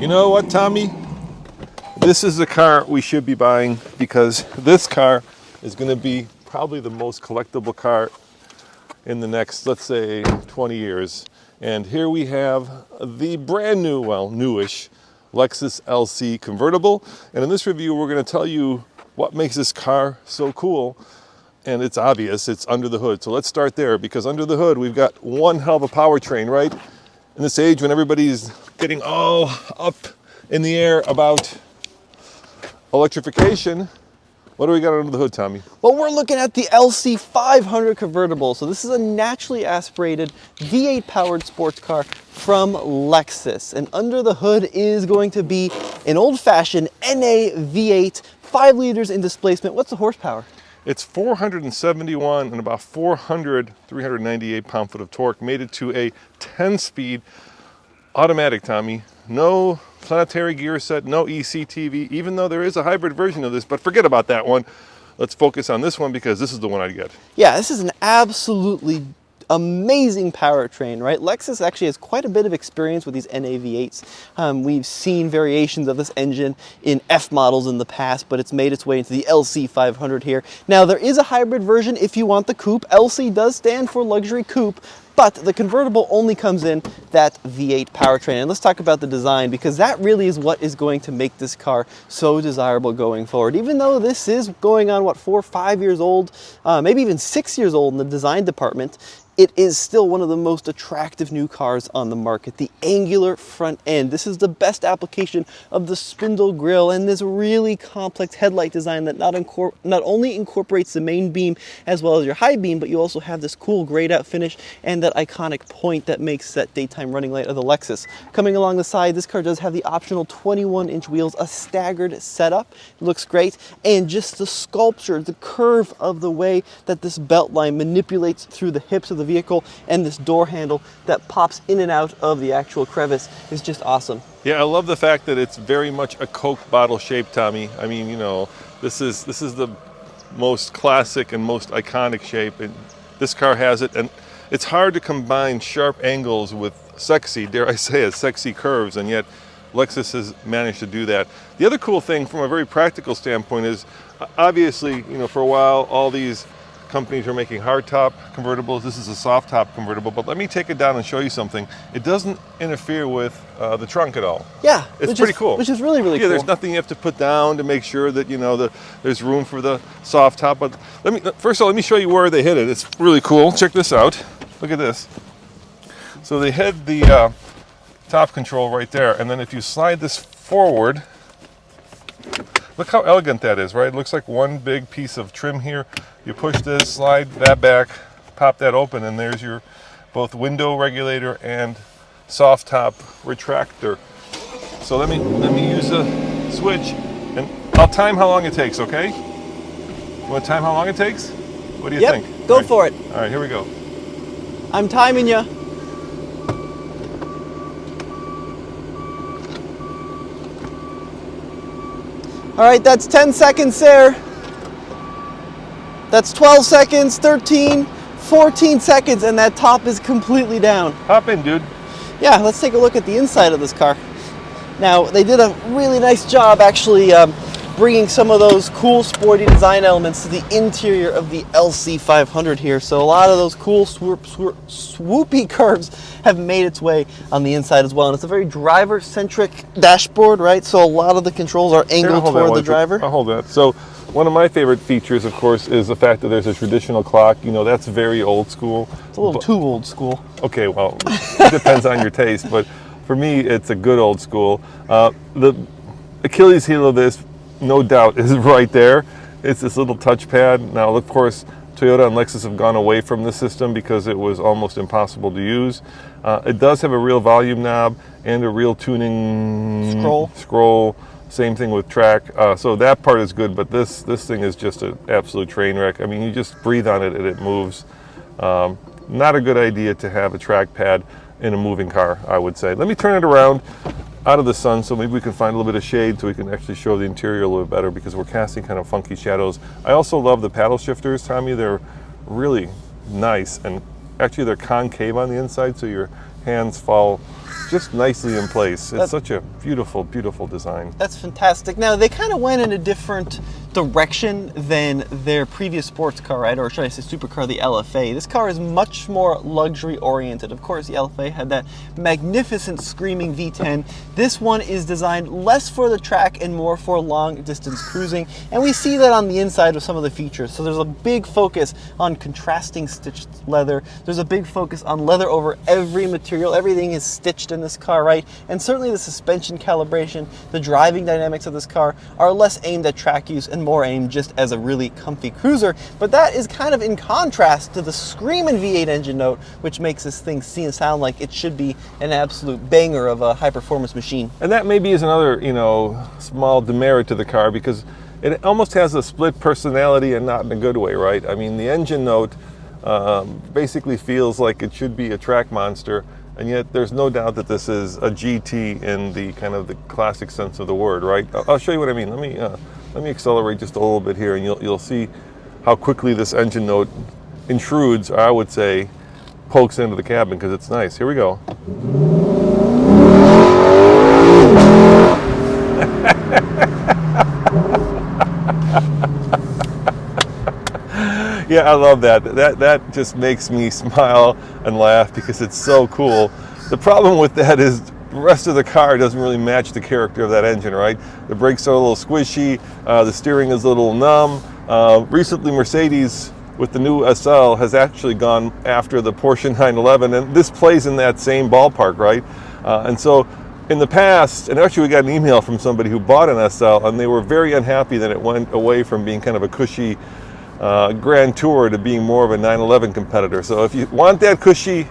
know what, Tommy? This is the car we should be buying because this car is going to be probably the most collectible car in the next, let's say, 20 years. And here we have the brand new, well, newish Lexus LC convertible. And in this review, we're going to tell you what makes this car so cool. And it's obvious, it's under the hood. So let's start there, because under the hood, we've got one hell of a powertrain, right? In this age when everybody's getting all up in the air about electrification, what do we got under the hood, Tommy? Well, we're looking at the LC 500 convertible. So this is a naturally aspirated V8 powered sports car from Lexus. And under the hood is going to be an old-fashioned NA V8, 5 liters in displacement. What's the horsepower? It's 471 and about 398 pound-foot of torque, made it to a 10-speed automatic, Tommy. No planetary gear set, no ECTV, even though there is a hybrid version of this, but forget about that one. Let's focus on this one because this is the one I get. Yeah, this is an absolutely amazing powertrain, right? Lexus actually has quite a bit of experience with these NA V8s. We've seen variations of this engine in F models in the past, but it's made its way into the LC 500 here. Now, there is a hybrid version if you want the coupe. LC does stand for luxury coupe, but the convertible only comes in that V8 powertrain. And let's talk about the design, because that really is what is going to make this car so desirable going forward. Even though this is going on, what, 4 or 5 years old, maybe even 6 years old in the design department, it is still one of the most attractive new cars on the market. The angular front end. This is the best application of the spindle grille and this really complex headlight design that not only incorporates the main beam as well as your high beam, but you also have this cool grayed out finish and that iconic point that makes that daytime running light of the Lexus. Coming along the side, this car does have the optional 21-inch wheels, a staggered setup. It looks great. And just the sculpture, the curve of the way that this belt line manipulates through the hips of the vehicle and this door handle that pops in and out of the actual crevice is just awesome. Yeah, I love the fact that it's very much a Coke bottle shape, Tommy. I mean, you know, this is the most classic and most iconic shape, and this car has it. And it's hard to combine sharp angles with sexy, dare I say it, sexy curves, and yet Lexus has managed to do that. The other cool thing from a very practical standpoint is, obviously, you know, for a while, all these companies are making hardtop convertibles. This is a soft top convertible, but let me take it down and show you something. It doesn't interfere with the trunk at all. Yeah, it's pretty cool. Which is really, really cool. Yeah, there's nothing you have to put down to make sure that, you know, there's room for the soft top. But first of all, let me show you where they hit it. It's really cool. Check this out. Look at this. So they hid the top control right there, and then if you slide this forward, look how elegant that is, right? It looks like one big piece of trim here. You push this, slide that back, pop that open, and there's your both window regulator and soft top retractor. So let me use the switch, and I'll time how long it takes, okay? You want to time how long it takes? What do you think? Yep, go for it. All right, here we go. I'm timing you. All right, that's 10 seconds there. That's 12 seconds, 13, 14 seconds, and that top is completely down. Hop in, dude. Yeah, let's take a look at the inside of this car. Now, they did a really nice job actually bringing some of those cool sporty design elements to the interior of the LC 500 here. So a lot of those cool swoopy curves have made its way on the inside as well. And it's a very driver-centric dashboard, right? So a lot of the controls are angled toward the driver. I'll hold that. So one of my favorite features, of course, is the fact that there's a traditional clock. You know, that's very old school. It's a little too old school. Okay, well, it depends on your taste, but for me, it's a good old school. The Achilles heel of this, no doubt, is right there. It's this little touchpad. Now, of course, Toyota and Lexus have gone away from this system because it was almost impossible to use. It does have a real volume knob and a real tuning scroll. Same thing with track. So that part is good, but this thing is just an absolute train wreck. I mean, you just breathe on it and it moves. Not a good idea to have a trackpad in a moving car, I would say. Let me turn it around out of the sun so maybe we can find a little bit of shade so we can actually show the interior a little bit better, because we're casting kind of funky shadows. I also love the paddle shifters, Tommy. They're really nice, and actually they're concave on the inside, so your hands fall just nicely in place. It's such a beautiful, beautiful design. That's fantastic. Now, they kind of went in a different direction than their previous sports car, right? Or should I say supercar, the LFA. This car is much more luxury oriented. Of course, the LFA had that magnificent screaming V10. This one is designed less for the track and more for long distance cruising. And we see that on the inside with some of the features. So there's a big focus on contrasting stitched leather. There's a big focus on leather over every material. Everything is stitched in this car, right? And certainly the suspension calibration, the driving dynamics of this car are less aimed at track use and more aimed just as a really comfy cruiser. But that is kind of in contrast to the screaming V8 engine note, which makes this thing sound like it should be an absolute banger of a high-performance machine. And that maybe is another, small demerit to the car, because it almost has a split personality, and not in a good way, right? I mean, the engine note basically feels like it should be a track monster, and yet there's no doubt that this is a GT in the kind of the classic sense of the word, right? I'll show you what I mean. Let me accelerate just a little bit here, and you'll see how quickly this engine note intrudes, or I would say pokes into the cabin, because it's nice. Here we go. Yeah, I love that. That just makes me smile and laugh because it's so cool. The problem with that is the rest of the car doesn't really match the character of that engine, right? The brakes are a little squishy, the steering is a little numb. Recently, Mercedes, with the new SL, has actually gone after the Porsche 911, and this plays in that same ballpark, right? And so in the past, and actually we got an email from somebody who bought an SL, and they were very unhappy that it went away from being kind of a cushy Grand Tour to being more of a 911 competitor. So if you want that cushy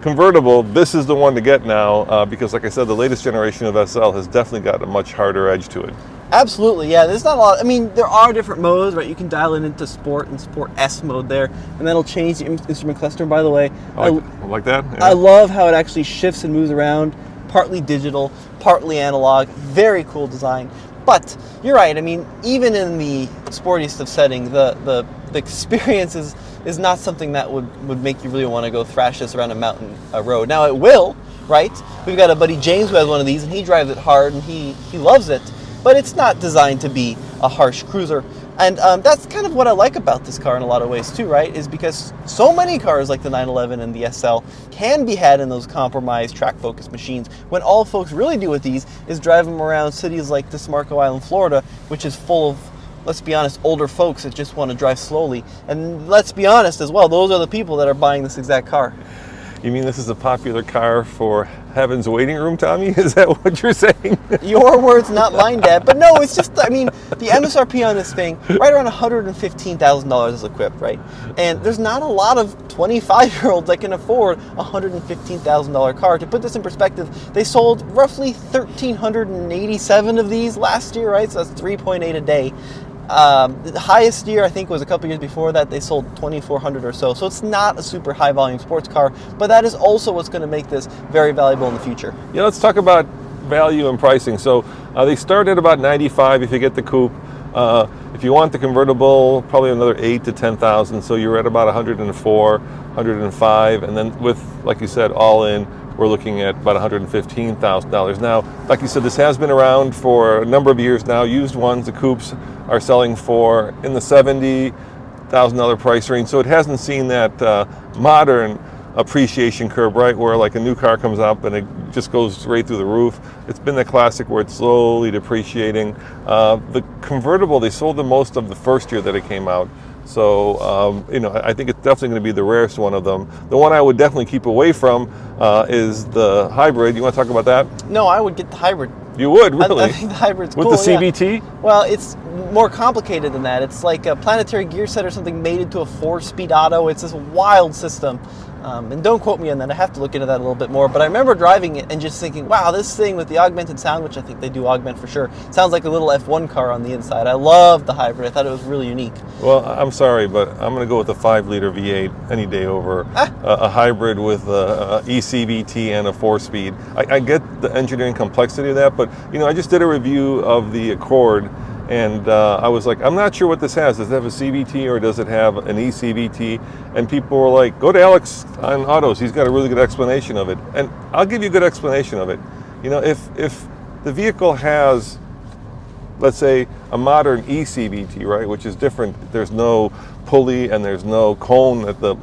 convertible, this is the one to get now, because like I said, the latest generation of SL has definitely got a much harder edge to it. Absolutely, yeah. There's not a lot. I mean, there are different modes, right? You can dial it into Sport and Sport S mode there, and that'll change the instrument cluster. By the way, like that. Yeah. I love how it actually shifts and moves around, partly digital, partly analog. Very cool design. But you're right. I mean, even in the sportiest of setting, the experience is not something that would make you really want to go thrash this around a mountain road. Now it will, right? We've got a buddy James who has one of these, and he drives it hard, and he loves it. But it's not designed to be a harsh cruiser. And that's kind of what I like about this car in a lot of ways too, right? Is because so many cars like the 911 and the SL can be had in those compromised track-focused machines, when all folks really do with these is drive them around cities like Marco Island, Florida, which is full of, let's be honest, older folks that just want to drive slowly. And let's be honest as well, those are the people that are buying this exact car. You mean this is a popular car for heaven's waiting room, Tommy? Is that what you're saying? Your words, not mine, Dad. But no, it's just, I mean, the MSRP on this thing, right around $115,000 is equipped, right? And there's not a lot of 25-year-olds that can afford a $115,000 car. To put this in perspective, they sold roughly 1,387 of these last year, right? So that's 3.8 a day. The highest year, I think, was a couple years before that. They sold 2,400 or so. So it's not a super high volume sports car, but that is also what's going to make this very valuable in the future. Yeah, let's talk about value and pricing. So they start at about $95,000 if you get the coupe. If you want the convertible, probably another $8,000 to $10,000. So you're at about $104,000, $105,000, and then with, like you said, all in, we're looking at about $115,000. Now, like you said, this has been around for a number of years now. Used ones, the coupes, are selling for in the $70,000 price range. So it hasn't seen that modern appreciation curve, right, where like a new car comes up and it just goes right through the roof. It's been the classic where it's slowly depreciating. The convertible, they sold the most of the first year that it came out. So, I think it's definitely going to be the rarest one of them. The one I would definitely keep away from is the hybrid. You want to talk about that? No, I would get the hybrid. You would, really? I think the hybrid's with cool. With the CVT? Yeah. Well, it's more complicated than that. It's like a planetary gear set or something made into a 4-speed auto. It's this wild system. And don't quote me on that. I have to look into that a little bit more. But I remember driving it and just thinking, wow, this thing with the augmented sound, which I think they do augment for sure, sounds like a little F1 car on the inside. I loved the hybrid. I thought it was really unique. Well, I'm sorry, but I'm going to go with a 5-liter V8 any day over a hybrid with a ECVT and a 4-speed. I get the engineering complexity of that, but I just did a review of the Accord, And I was like, I'm not sure what this has. Does it have a CVT or does it have an eCVT? And people were like, go to Alex on Autos. He's got a really good explanation of it. And I'll give you a good explanation of it. You know, if the vehicle has, let's say, a modern eCVT, right, which is different. There's no pulley and there's no cone that the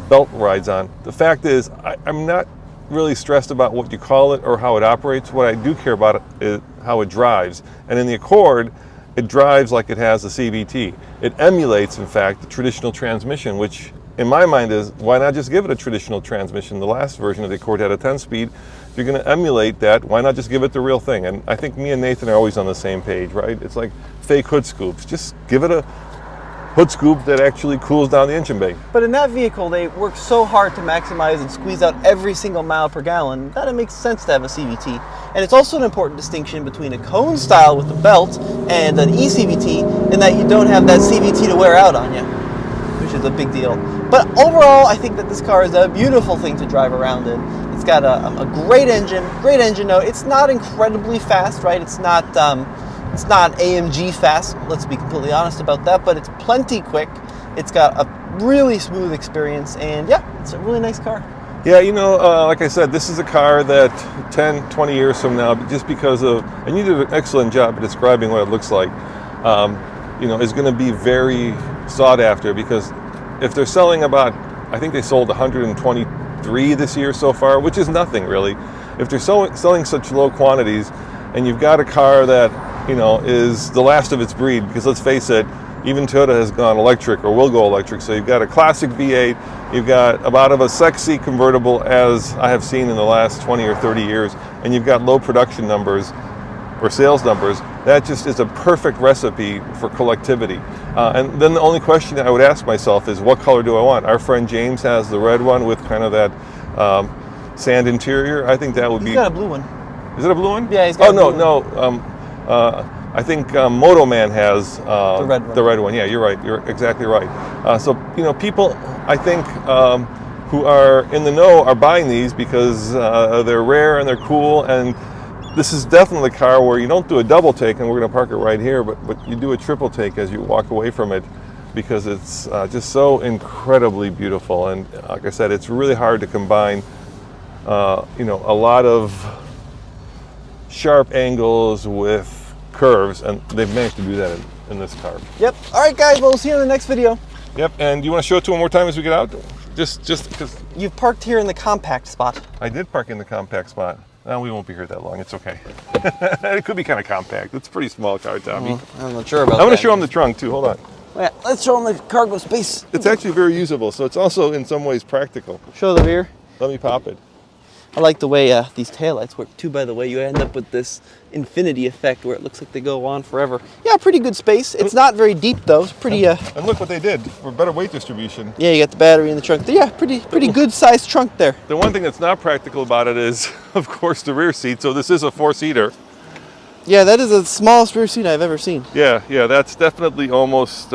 belt rides on. The fact is, I'm not really stressed about what you call it or how it operates. What I do care about is how it drives. And in the Accord, it drives like it has a CVT. It emulates, in fact, the traditional transmission, which in my mind is, why not just give it a traditional transmission? The last version of the Accord had a 10-speed. If you're going to emulate that, why not just give it the real thing? And I think me and Nathan are always on the same page, right? It's like fake hood scoops. Just give it a hood scoop that actually cools down the engine bay. But in that vehicle, they work so hard to maximize and squeeze out every single mile per gallon that it makes sense to have a CVT. And it's also an important distinction between a cone style with a belt and an eCVT in that you don't have that CVT to wear out on you, which is a big deal. But overall, I think that this car is a beautiful thing to drive around in. It's got a great engine note. It's not incredibly fast, right? It's not AMG fast, let's be completely honest about that, but it's plenty quick. It's got a really smooth experience, and yeah, it's a really nice car. Yeah, you know, like I said, this is a car that 10, 20 years from now, just because of, and you did an excellent job of describing what it looks like, you know, is going to be very sought after, because if they're selling about, I think they sold 123 this year so far, which is nothing really. If they're selling such low quantities, and you've got a car that, you know, is the last of its breed, because let's face it, even Toyota has gone electric or will go electric. So you've got a classic V8, you've got about a sexy convertible as I have seen in the last 20 or 30 years, and you've got low production numbers or sales numbers. That just is a perfect recipe for collectibility. And then the only question I would ask myself is, what color do I want? Our friend James has the red one with kind of that sand interior. I think that would be... He's got a blue one. Is it a blue one? Yeah, he's got a blue one. I think Moto Man has the red one. The red one. Yeah, you're right. You're exactly right. So, you know, people, I think, who are in the know are buying these because they're rare and they're cool. And this is definitely a car where you don't do a double take, and we're going to park it right here, but you do a triple take as you walk away from it, because it's just so incredibly beautiful. And like I said, it's really hard to combine, you know, a lot of sharp angles with curves, and they've managed to do that in this car. Yep. All right, guys. Well, we'll see you in the next video. Yep. And do you want to show it to one more time as we get out? Just because you've parked here in the compact spot. I did park in the compact spot. No, we won't be here that long. It's okay. It could be kind of compact. It's a pretty small car, Tommy. I'm not sure about that. I'm going to show him the trunk too. Hold on. Yeah, let's show him the cargo space. It's actually very usable, so it's also in some ways practical. Show the rear. Let me pop it. I like the way these taillights work too, by the way. You end up with this infinity effect where it looks like they go on forever. Yeah, pretty good space. It's not very deep though. It's pretty And look what they did for better weight distribution. Yeah, you got the battery in the trunk. Yeah, pretty good sized trunk there. The one thing that's not practical about it is, of course, the rear seat. So this is a 4-seater. Yeah, that is the smallest rear seat I've ever seen. Yeah, that's definitely almost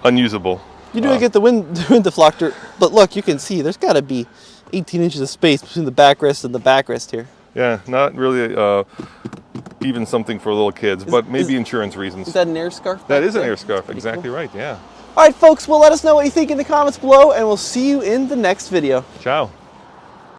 unusable. You do get the wind deflector, but look, you can see there's got to be 18 inches of space between the backrest and the backrest here. Yeah, not really even something for little kids, but maybe insurance reasons. Is that an air scarf? That is an air scarf, exactly right, yeah. All right, folks, well, let us know what you think in the comments below, and we'll see you in the next video. Ciao.